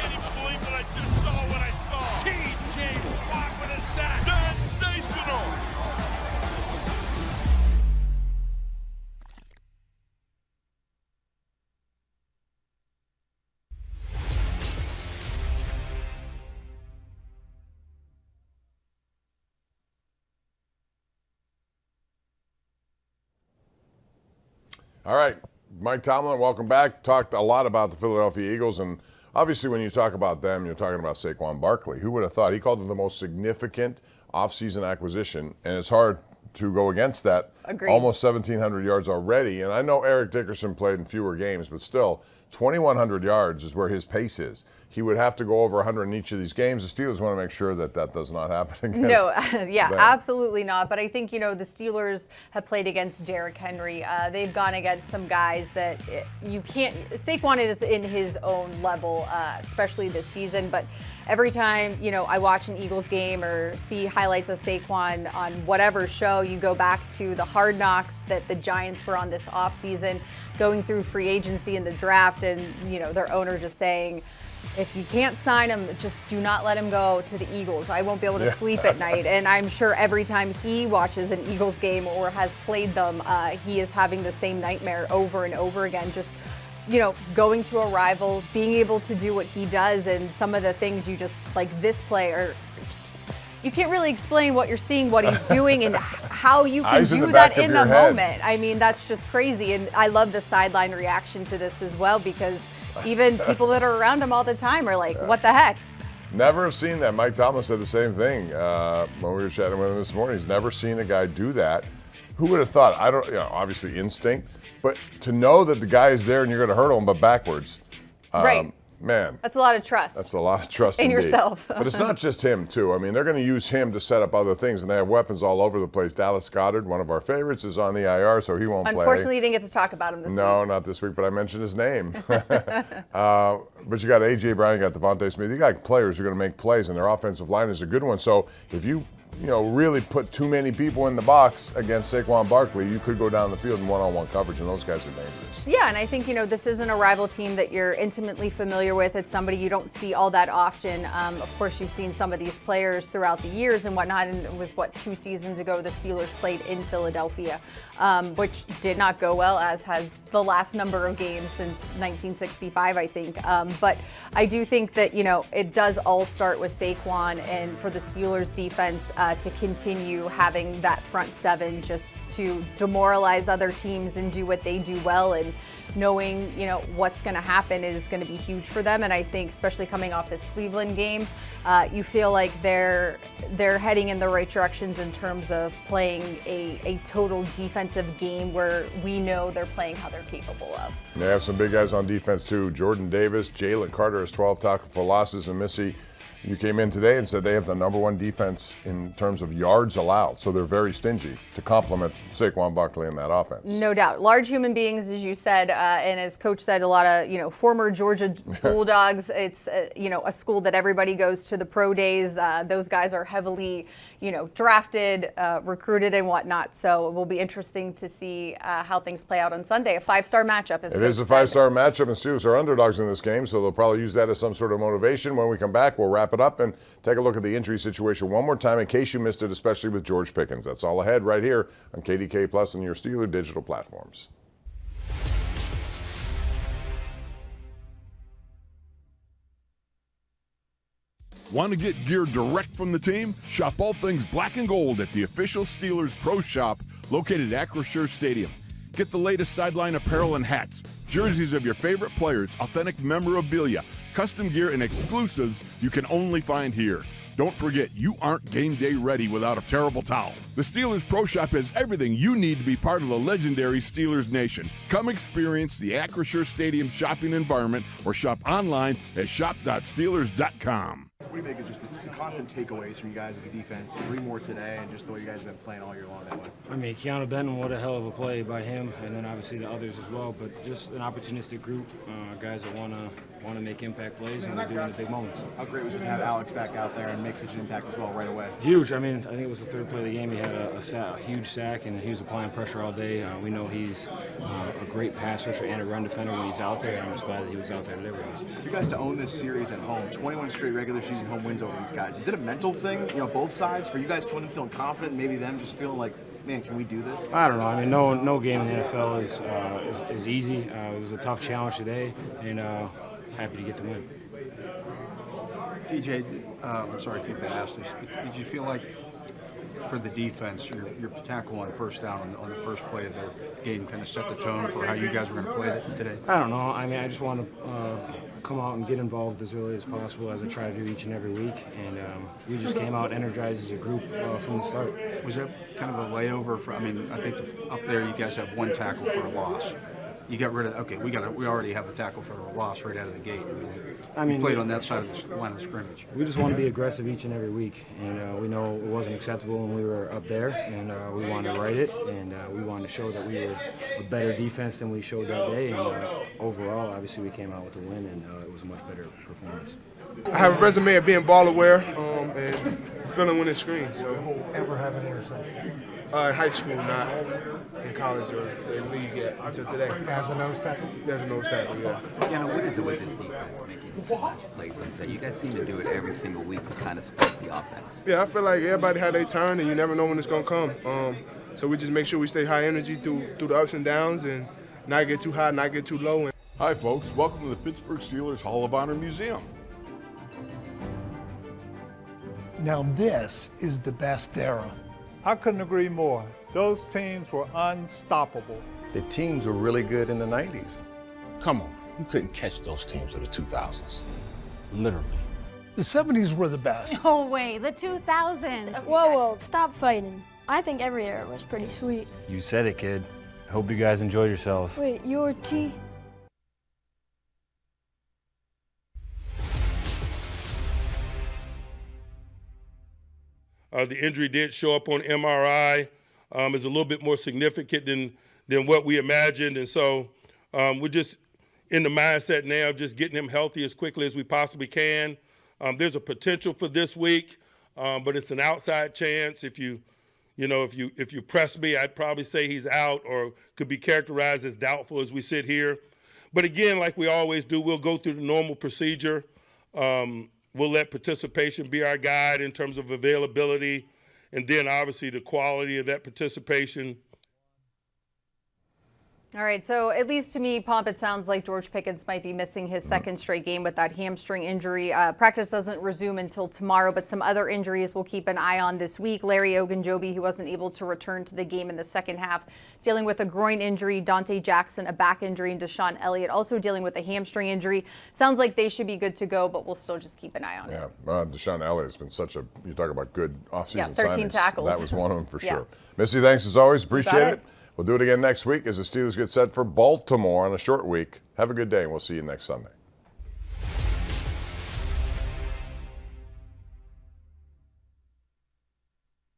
All right, Mike Tomlin, welcome back. Talked a lot about the Philadelphia Eagles, and obviously when you talk about them, you're talking about Saquon Barkley. Who would have thought? He called it the most significant offseason acquisition, and it's hard to go against that. Agreed. Almost 1,700 yards already, and I know Eric Dickerson played in fewer games, but still, 2,100 yards is where his pace is. He would have to go over 100 in each of these games. The Steelers want to make sure that that does not happen against yeah, them. absolutely not. But I think, the Steelers have played against Derrick Henry. They've gone against some guys that you can't. Saquon is in his own level, especially this season. But every time, I watch an Eagles game or see highlights of Saquon on whatever show, you go back to the Hard Knocks that the Giants were on this offseason, going through free agency and the draft, and, their owner just saying, if you can't sign him, just do not let him go to the Eagles. I won't be able to sleep at night. And I'm sure every time he watches an Eagles game or has played them, he is having the same nightmare over and over again. Just, going to a rival, being able to do what he does, and some of the things you just, like this play, or you can't really explain what you're seeing, what he's doing, and how you can do that in the moment. I mean, that's just crazy. And I love the sideline reaction to this as well, because even people that are around him all the time are like, what the heck? Never have seen that. Mike Tomlin said the same thing when we were chatting with him this morning. He's never seen a guy do that. Who would have thought? I don't, obviously instinct, but to know that the guy is there and you're going to hurt him, but backwards. Right. Man. That's a lot of trust. That's a lot of trust in indeed. yourself. But it's not just him, too. I mean, they're going to use him to set up other things, and they have weapons all over the place. Dallas Goedert, one of our favorites, is on the IR, so he won't play. Unfortunately, you didn't get to talk about him this week. No, not this week, but I mentioned his name. But you got A.J. Brown, you got Devontae Smith. You got players who are going to make plays, and their offensive line is a good one. So if you really put too many people in the box against Saquon Barkley, you could go down the field in one-on-one coverage, and those guys are dangerous. Yeah, and I think, this isn't a rival team that you're intimately familiar with. It's somebody you don't see all that often. Of course, you've seen some of these players throughout the years and whatnot, and it was, 2 seasons ago the Steelers played in Philadelphia, which did not go well, as has the last number of games since 1965, I think. But I do think that, it does all start with Saquon, and for the Steelers defense to continue having that front seven just to demoralize other teams and do what they do well, and knowing, what's going to happen is going to be huge for them. And I think, especially coming off this Cleveland game, you feel like they're heading in the right directions in terms of playing a total defensive game where we know they're playing how they're capable of. They have some big guys on defense, too. Jordan Davis, Jalen Carter has 12 tackles for losses, and Missy, you came in today and said they have the #1 defense in terms of yards allowed, so they're very stingy to complement Saquon Barkley in that offense. No doubt. Large human beings, as you said, and as Coach said, a lot of, former Georgia Bulldogs. It's, a school that everybody goes to the pro days. Those guys are heavily, drafted, recruited and whatnot, so it will be interesting to see how things play out on Sunday. A 5-star matchup. It is a 5-star matchup, and Steelers are underdogs in this game, so they'll probably use that as some sort of motivation. When we come back, we'll wrap it up and take a look at the injury situation one more time in case you missed it, especially with George Pickens. That's all ahead right here on KDK Plus and your Steeler digital platforms. Want to get gear direct from the team? Shop all things black and gold at the official Steelers Pro Shop located at Acrisure Stadium. Get the latest sideline apparel and hats, jerseys of your favorite players, authentic memorabilia, custom gear, and exclusives you can only find here. Don't forget, you aren't game day ready without a terrible towel. The Steelers Pro Shop has everything you need to be part of the legendary Steelers Nation. Come experience the Acrisure Stadium shopping environment or shop online at shop.steelers.com. What do you make of just the constant takeaways from you guys as a defense? 3 more today, and just the way you guys have been playing all year long that way. I mean, Keanu Benton, what a hell of a play by him, and then obviously the others as well. But just an opportunistic group, guys that want to make impact plays, and they do it in the big moments. How great was it to have Alex back out there and make such an impact as well right away? Huge. I mean, I think it was the 3rd play of the game. He had a huge sack, and he was applying pressure all day. We know he's a great pass rusher and a run defender when he's out there, and I'm just glad that he was out there today with us. For you guys to own this series at home, 21 straight regular season home wins over these guys, is it a mental thing, both sides, for you guys to feeling confident, maybe them just feeling like, man, can we do this? I don't know. I mean, no game in the NFL is easy. It was a tough challenge today, and happy to get the win. DJ, I'm sorry if you've been asked this, but did you feel like for the defense, your tackle on first down on the first play of the game kind of set the tone for how you guys were going to play it today? I don't know. I mean, I just want to come out and get involved as early as possible, as I try to do each and every week. And we just came out energized as a group from the start. Was that kind of a layover for? I mean, I think up there you guys have one tackle for a loss. You got rid of we already have a tackle for a loss right out of the gate. I mean, you played on that side of the line of scrimmage. We just want to be aggressive each and every week, and we know it wasn't acceptable when we were up there, and we wanted to right it, and we wanted to show that we were a better defense than we showed that day. And overall, obviously, we came out with a win, and it was a much better performance. I have a resume of being ball aware and feeling when it screens. So. Ever have an interception? In high school, not in college or in league yet until today. As a nose tackle? As a nose tackle, yeah. Yeah, what is it with this defense making so much plays like that? You guys seem to do it every single week to kind of split the offense. Yeah, I feel like everybody had their turn, and you never know when it's going to come. So we just make sure we stay high energy through the ups and downs and not get too high, not get too low. Hi, folks. Welcome to the Pittsburgh Steelers Hall of Honor Museum. Now this is the best era. I couldn't agree more. Those teams were unstoppable. The teams were really good in the 90s. Come on, you couldn't catch those teams of the 2000s. Literally. The 70s were the best. No way, the 2000s. Whoa, stop fighting. I think every era was pretty sweet. You said it, kid. Hope you guys enjoyed yourselves. Wait, your T? The injury did show up on MRI. It's a little bit more significant than what we imagined. And so we're just in the mindset now of just getting him healthy as quickly as we possibly can. There's a potential for this week, but it's an outside chance. If you press me, I'd probably say he's out or could be characterized as doubtful as we sit here. But again, like we always do, we'll go through the normal procedure. We'll let participation be our guide in terms of availability, and then obviously the quality of that participation. All right, so at least to me, Pomp, it sounds like George Pickens might be missing his second straight game with that hamstring injury. Practice doesn't resume until tomorrow, but some other injuries we'll keep an eye on this week. Larry Ogunjobi, who wasn't able to return to the game in the second half, dealing with a groin injury. Dante Jackson, a back injury, and Deshaun Elliott also dealing with a hamstring injury. Sounds like they should be good to go, but we'll still just keep an eye on it. Yeah, Deshaun Elliott has been you talk about good offseason 13 signings. tackles. That was one of them for sure. Missy, thanks as always. Appreciate it. We'll do it again next week as the Steelers get set for Baltimore on a short week. Have a good day, and we'll see you next Sunday.